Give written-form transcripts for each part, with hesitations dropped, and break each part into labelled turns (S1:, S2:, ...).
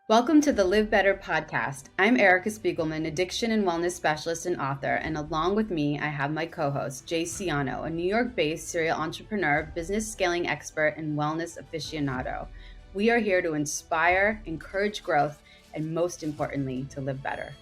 S1: Welcome to the LivBtr podcast. I'm Erica Spiegelman, addiction and wellness specialist and author, and along with me, I have my co-host, Jay Siano, a New York-based serial entrepreneur, business scaling expert, and wellness aficionado. We are here to inspire, encourage growth, and most importantly, to live better.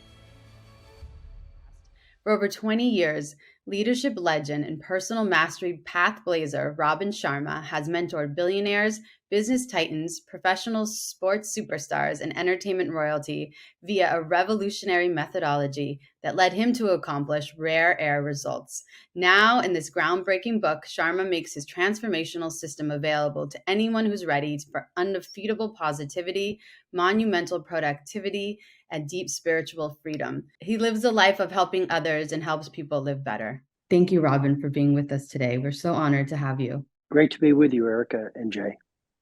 S1: For over 20 years, leadership legend and personal mastery path blazer Robin Sharma has mentored billionaires, business titans, professional sports superstars, and entertainment royalty via a revolutionary methodology that led him to accomplish rare air results. Now, in this groundbreaking book, Sharma makes his transformational system available to anyone who's ready for undefeatable positivity, monumental productivity, and deep spiritual freedom. He lives a life of helping others and helps people live better. Thank you, Robin, for being with us today. We're so honored to have you.
S2: Great to be with you, Erica and Jay.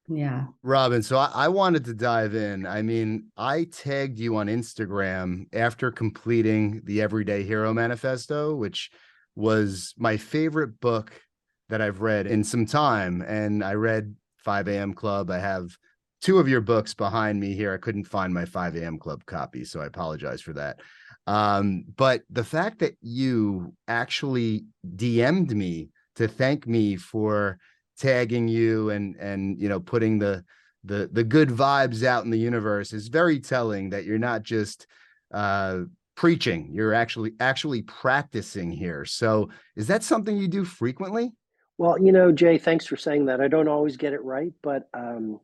S1: Yeah.
S3: Robin, so I wanted to dive in. I mean, I tagged you on Instagram after completing the Everyday Hero Manifesto, which was my favorite book that I've read in some time. And I read 5 a.m. Club. I have 2 of your books behind me here. I couldn't find my 5 a.m. Club copy, so I apologize for that. But the fact that you actually DM'd me to thank me for tagging you and you know, putting the good vibes out in the universe is very telling that you're not just preaching, you're actually practicing here. So is that something you do frequently?
S2: Well, you know, Jay, thanks for saying that. I don't always get it right, but I'm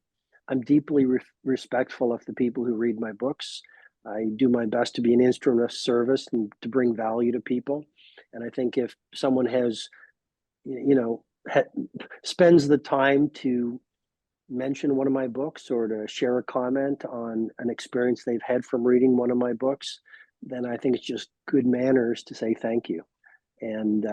S2: deeply respectful of the people who read my books. I do my best to be an instrument of service and to bring value to people. And I think if someone has, you know, spends the time to mention one of my books or to share a comment on an experience they've had from reading one of my books, then I think it's just good manners to say thank you. And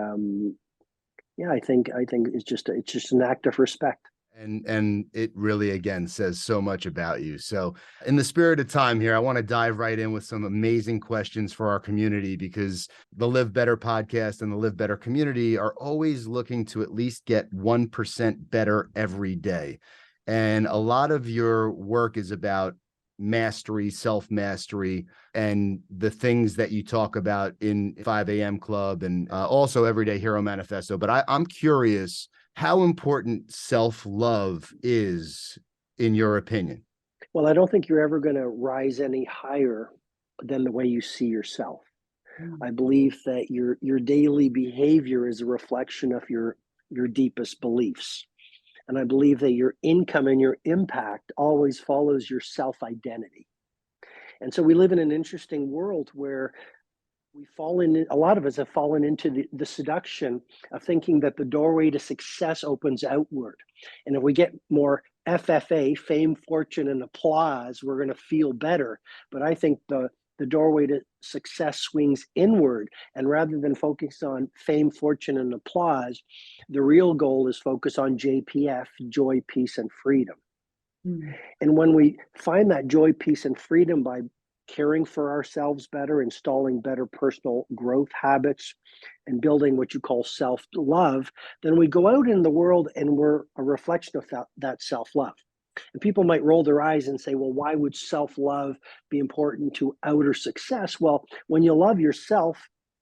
S2: yeah, I think it's just an act of respect.
S3: And it really, again, says so much about you. So in the spirit of time here, I want to dive right in with some amazing questions for our community, because the LivBtr podcast and the LivBtr community are always looking to at least get 1% better every day. And a lot of your work is about mastery, self-mastery, and the things that you talk about in 5 a.m. Club and also Everyday Hero Manifesto. But I'm curious how important self-love is in your opinion.
S2: Well, I don't think you're ever going to rise any higher than the way you see yourself. I believe that your daily behavior is a reflection of your deepest beliefs. And I believe that your income and your impact always follows your self-identity. And so we live in an interesting world where a lot of us have fallen into the seduction of thinking that the doorway to success opens outward. And if we get more FFA, fame, fortune, and applause, we're going to feel better. But I think the doorway to success swings inward. And rather than focus on fame, fortune, and applause, the real goal is focus on JPF, joy, peace, and freedom. And when we find that joy, peace, and freedom by caring for ourselves better, installing better personal growth habits, and building what you call self-love, then we go out in the world and we're a reflection of that self-love. And people might roll their eyes and say, well, why would self-love be important to outer success? Well, when you love yourself,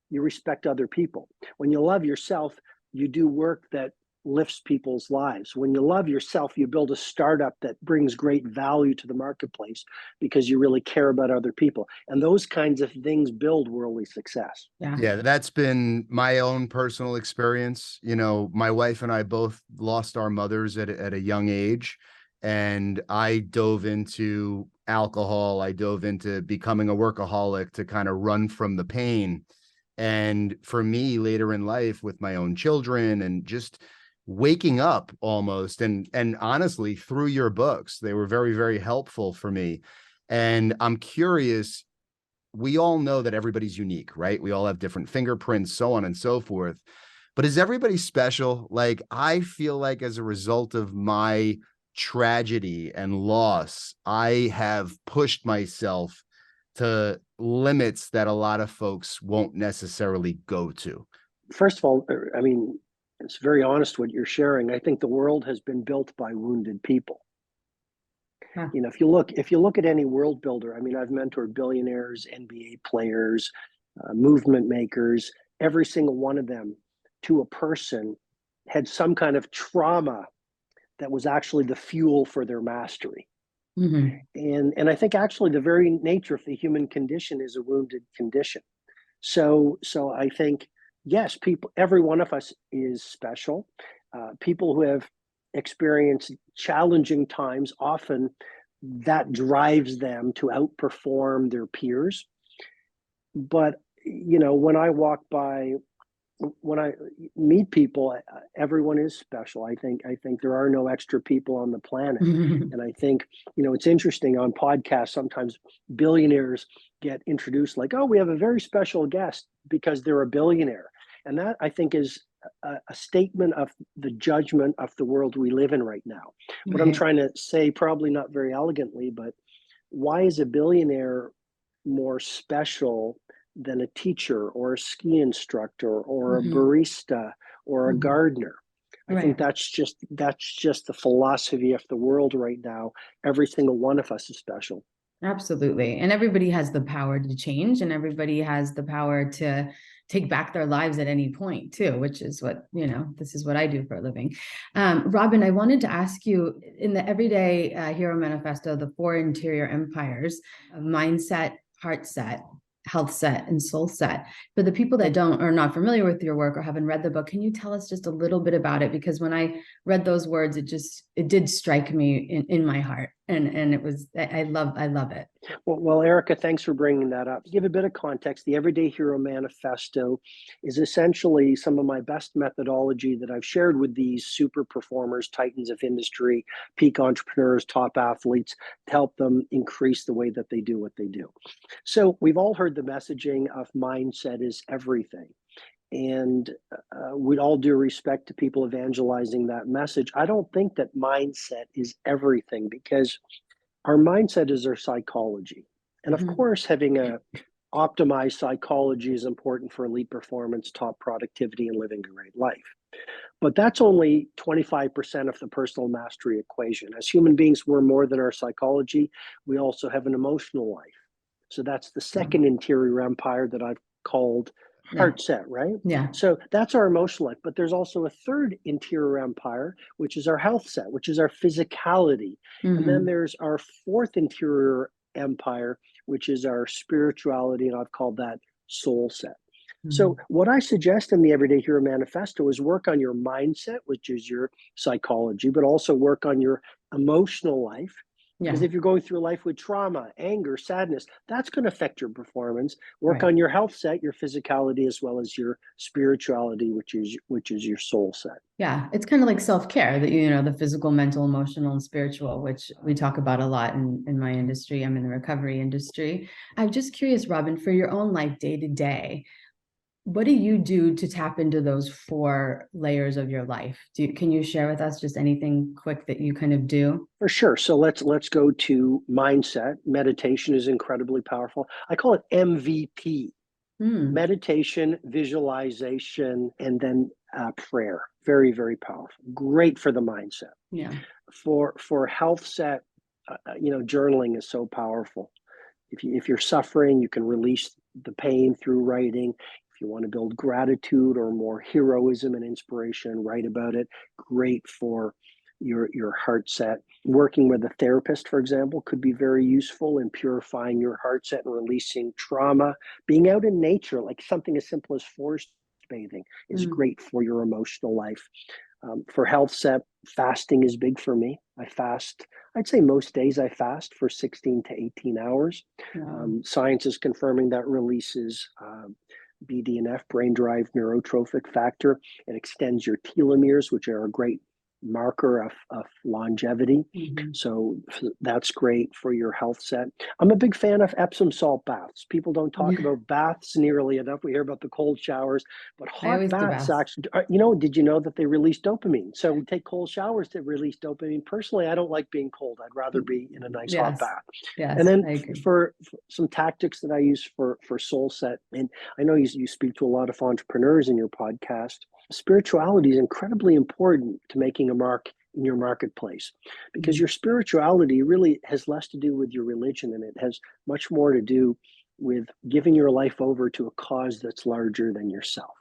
S2: you respect other people. When you love yourself, you do work that lifts people's lives. When you love yourself, you build a startup that brings great value to the marketplace because you really care about other people. And those kinds of things build worldly success.
S3: Yeah, that's been my own personal experience. You know, my wife and I both lost our mothers at a young age, and I dove into alcohol. I dove into becoming a workaholic to kind of run from the pain. And for me, later in life with my own children and just waking up almost, and honestly, through your books, they were very, very helpful for me. And I'm curious, we all know that everybody's unique, right? We all have different fingerprints, so on and so forth. But is everybody special? Like, I feel like as a result of my tragedy and loss, I have pushed myself to limits that a lot of folks won't necessarily go to.
S2: First of all, I mean, it's very honest what you're sharing. I think the world has been built by wounded people.
S1: Wow.
S2: If you look at any world builder, I mean, I've mentored billionaires, NBA players, movement makers. Every single one of them, to a person, had some kind of trauma that was actually the fuel for their mastery.
S1: Mm-hmm.
S2: And I think actually the very nature of the human condition is a wounded condition. So I think, yes, every one of us is special. People who have experienced challenging times, often that drives them to outperform their peers. But when I meet people, everyone is special. I think there are no extra people on the planet. And I think, it's interesting on podcasts, sometimes billionaires get introduced like, oh, we have a very special guest because they're a billionaire. And that, I think, is a statement of the judgment of the world we live in right now. What I'm trying to say, probably not very elegantly, but why is a billionaire more special than a teacher or a ski instructor or a barista or a gardener? I think that's just the philosophy of the world right now. Every single one of us is special.
S1: Absolutely. And everybody has the power to change, and everybody has the power to take back their lives at any point too, which is what, this is what I do for a living. Robin, I wanted to ask you, in the Everyday Hero Manifesto, the 4 interior empires of mindset, heart set, health set, and soul set. For the people that are not familiar with your work or haven't read the book, can you tell us just a little bit about it? Because when I read those words, it did strike me in my heart. And it was, I love it.
S2: Well, Erica, thanks for bringing that up. To give a bit of context, the Everyday Hero Manifesto is essentially some of my best methodology that I've shared with these super performers, titans of industry, peak entrepreneurs, top athletes, to help them increase the way that they do what they do. So we've all heard the messaging of mindset is everything. And with all due respect to people evangelizing that message, I don't think that mindset is everything, because our mindset is our psychology. And of course, having a optimized psychology is important for elite performance, top productivity, and living a great life. But that's only 25% of the personal mastery equation. As human beings, we're more than our psychology. We also have an emotional life. So that's the second interior empire that I've called heart set, right?
S1: Yeah.
S2: So that's our emotional life. But there's also a third interior empire, which is our health set, which is our physicality. And then there's our fourth interior empire, which is our spirituality. And I've called that soul set. So what I suggest in the Everyday Hero Manifesto is work on your mindset, which is your psychology, but also work on your emotional life. Because if you're going through life with trauma, anger, sadness, that's going to affect your performance. Work on your health set, your physicality, as well as your spirituality, which is your soul set.
S1: Yeah, it's kind of like self-care, that the physical, mental, emotional, and spiritual, which we talk about a lot in my industry. I'm in the recovery industry. I'm just curious, Robin, for your own life, day to day, what do you do to tap into those 4 layers of your life? Can you share with us just anything quick that you kind of do?
S2: For sure. So let's go to mindset. Meditation is incredibly powerful. I call it MVP. Meditation, visualization, and then prayer. Very, very powerful. Great for the mindset.
S1: Yeah.
S2: For health set, journaling is so powerful. If you're suffering, you can release the pain through writing. If you want to build gratitude or more heroism and inspiration, write about it. Great for your heart set. Working with a therapist, for example, could be very useful in purifying your heart set and releasing trauma. Being out in nature, like something as simple as forest bathing, is great for your emotional life. For health set, fasting is big for me. I fast, I'd say most days I fast for 16 to 18 hours. Science is confirming that releases BDNF, brain-derived neurotrophic factor. It extends your telomeres, which are a great marker of longevity. So that's great for your health set. I'm a big fan of Epsom salt baths. People don't talk about baths nearly enough. We hear about the cold showers, but hot baths actually, did you know that they release dopamine? So we take cold showers to release dopamine. Personally, I don't like being cold. I'd rather be in a nice hot bath. And then for some tactics that I use for soul set, and I know you speak to a lot of entrepreneurs in your podcast, spirituality is incredibly important to making a mark in your marketplace, because your spirituality really has less to do with your religion, and it has much more to do with giving your life over to a cause that's larger than yourself.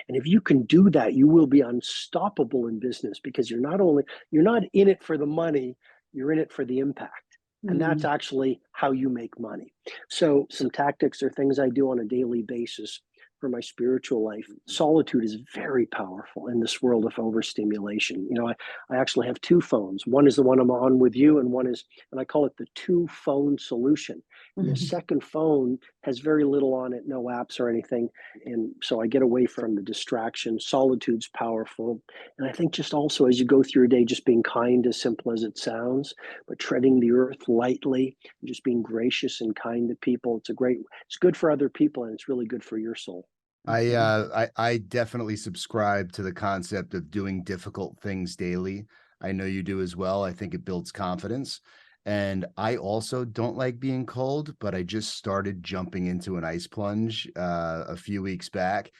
S2: And if you can do that, you will be unstoppable in business, because you're not in it for the money, you're in it for the impact. And that's actually how you make money. So some tactics or things I do on a daily basis for my spiritual life. Solitude is very powerful in this world of overstimulation. I actually have two phones. One is the one I'm on with you, and and I call it the two phone solution. And the second phone has very little on it, no apps or anything. And so I get away from the distraction. Solitude's powerful. And I think just also as you go through your day, just being kind, as simple as it sounds, but treading the earth lightly, and just being gracious and kind to people. It's good for other people, and it's really good for your soul.
S3: I definitely subscribe to the concept of doing difficult things daily. I know you do as well. I think it builds confidence. And I also don't like being cold, but I just started jumping into an ice plunge a few weeks back.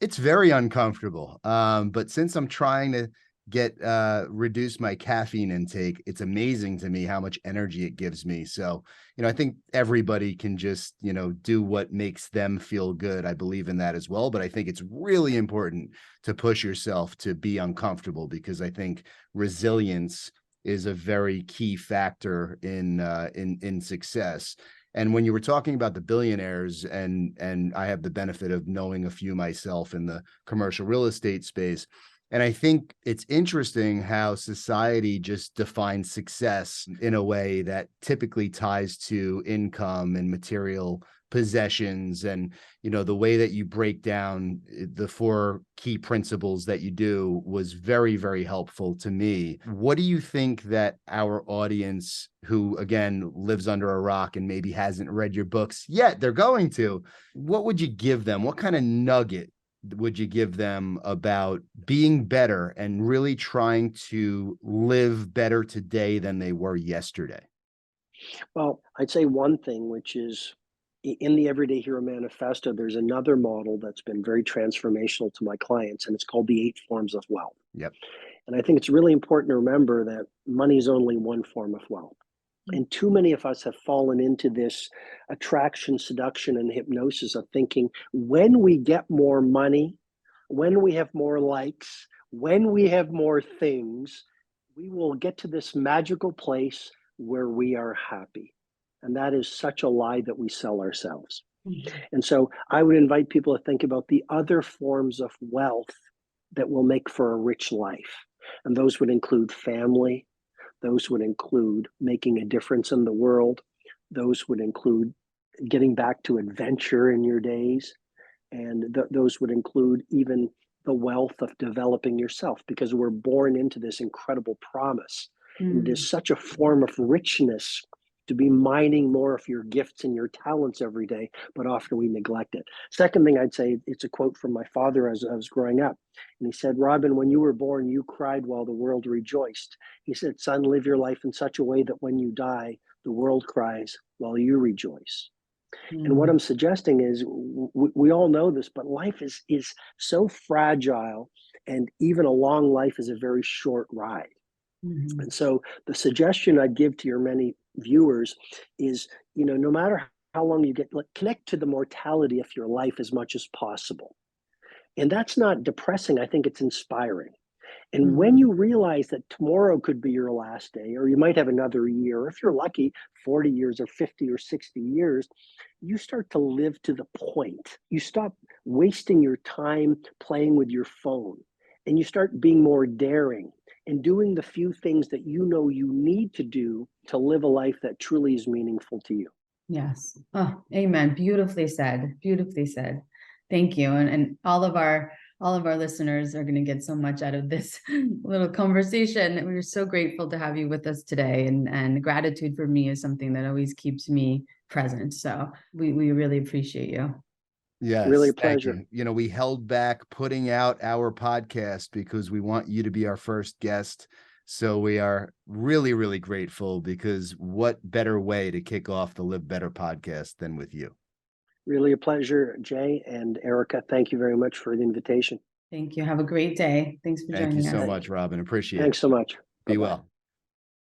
S3: It's very uncomfortable. But since I'm trying to reduce my caffeine intake, it's amazing to me how much energy it gives me. So, I think everybody can just, do what makes them feel good. I believe in that as well. But I think it's really important to push yourself to be uncomfortable, because I think resilience is a very key factor in success. And when you were talking about the billionaires, and I have the benefit of knowing a few myself in the commercial real estate space, and I think it's interesting how society just defines success in a way that typically ties to income and material possessions. And, the way that you break down the 4 key principles that you do was very, very helpful to me. What do you think that our audience, who again lives under a rock and maybe hasn't read your books yet, they're going to, what would you give them? What kind of nugget would you give them about being better and really trying to live better today than they were yesterday?
S2: Well, I'd say one thing, which is in the Everyday Hero Manifesto, there's another model that's been very transformational to my clients, and it's called the 8 forms of wealth.
S3: Yep.
S2: And I think it's really important to remember that money is only one form of wealth. And too many of us have fallen into this attraction, seduction, and hypnosis of thinking when we get more money, when we have more likes, when we have more things, we will get to this magical place where we are happy. And that is such a lie that we sell ourselves. And so I would invite people to think about the other forms of wealth that will make for a rich life. And those would include family. Those would include making a difference in the world. Those would include getting back to adventure in your days. And those would include even the wealth of developing yourself, because we're born into this incredible promise. And it is such a form of richness to be mining more of your gifts and your talents every day, but often we neglect it. Second thing I'd say, it's a quote from my father as I was growing up. And he said, "Robin, when you were born, you cried while the world rejoiced." He said, "Son, live your life in such a way that when you die, the world cries while you rejoice." And what I'm suggesting is, we all know this, but life is so fragile, and even a long life is a very short ride. And so the suggestion I'd give to your many viewers is, no matter how long you get, connect to the mortality of your life as much as possible. And that's not depressing. I think it's inspiring. And when you realize that tomorrow could be your last day, or you might have another year, or if you're lucky, 40 years or 50 or 60 years, you start to live to the point. You stop wasting your time playing with your phone, and you start being more daring and doing the few things that you need to do to live a life that truly is meaningful to you.
S1: Yes. Oh, amen. Beautifully said. Beautifully said. Thank you. And all of our listeners are going to get so much out of this little conversation. We're so grateful to have you with us today. And gratitude for me is something that always keeps me present. So we really appreciate you.
S3: Yes,
S2: really a
S3: thank
S2: pleasure.
S3: you. We held back putting out our podcast because we want you to be our first guest. So we are really, really grateful, because what better way to kick off the LivBtr podcast than with you?
S2: Really a pleasure, Jay and Erica. Thank you very much for the invitation.
S1: Thank you. Have a great day. Thanks for joining us.
S3: Thank you so much, Robin. Appreciate it.
S2: Thanks so much.
S3: Be
S2: Bye-bye.
S3: well.